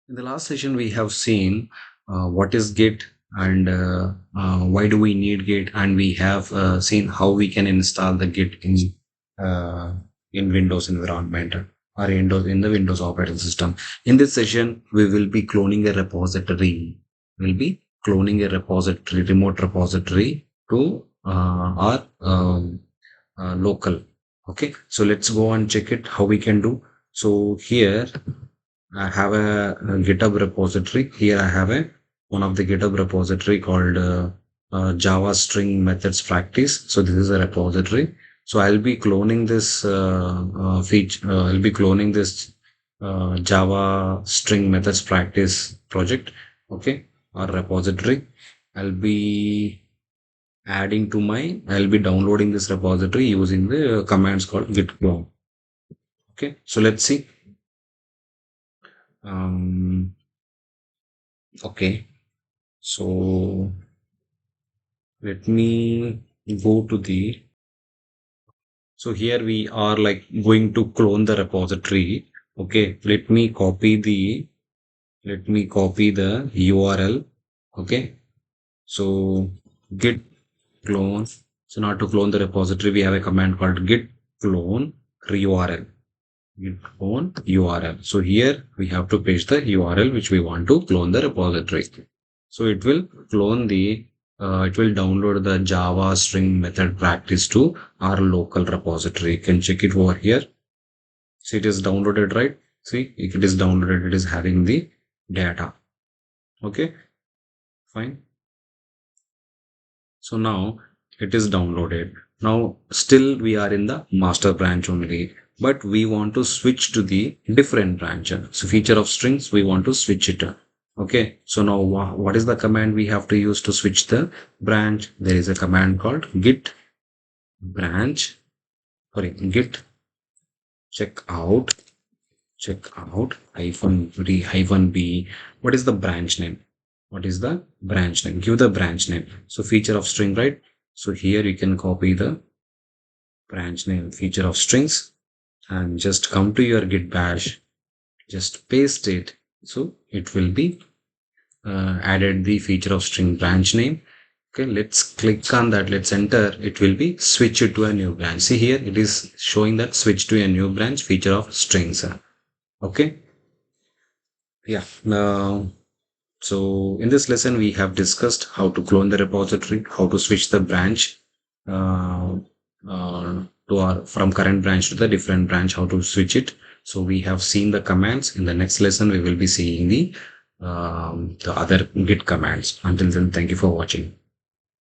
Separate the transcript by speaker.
Speaker 1: In the last session, we have seen what is Git and why do we need Git, and we have seen how we can install the Git in Windows environment or in the Windows operating system. In this session, we will be cloning a repository. We'll be cloning a repository, remote repository to our local. Okay, so let's go and check it how we can do. So here I have a GitHub repository. Here I have a one of the GitHub repository called Java string methods practice. So this is a repository. So I'll be cloning this feature. I'll be cloning this Java string methods practice project. Okay, or repository. I'll be I'll be downloading this repository using the commands called git clone. Okay, so let's see. Um, okay, so let me go to the, so here we are like going to clone the repository. Okay, let me copy the URL. Okay, so git clone. So now to clone the repository, we have a command called git clone URL. Git clone URL. So here we have to paste the URL which we want to clone the repository. So it will clone it will download the Java string method practice to our local repository. You can check it over here. See, it is downloaded, right? See, if it is downloaded, it is having the data. Okay, fine. So now it is downloaded. Now still we are in the master branch only, but we want to switch to the different branch. So feature of strings, we want to switch it. Okay, so now what is the command we have to use to switch the branch? There is a command called git branch, git checkout hyphen b. What is the branch name? What is the branch name? Give the branch name. So feature of string, right? So here you can copy the branch name, feature of strings, and just come to your git bash, just paste it. So it will be added the feature of string branch name. Okay, let's click on that. Let's enter. It will be switch it to a new branch. See here, it is showing that switch to a new branch feature of strings. Okay. Yeah. Now, so in this lesson, we have discussed how to clone the repository, how to switch the branch uh, to our from current branch to the different branch, how to switch it. So we have seen the commands. In the next lesson, we will be seeing the other git commands. Until then, thank you for watching.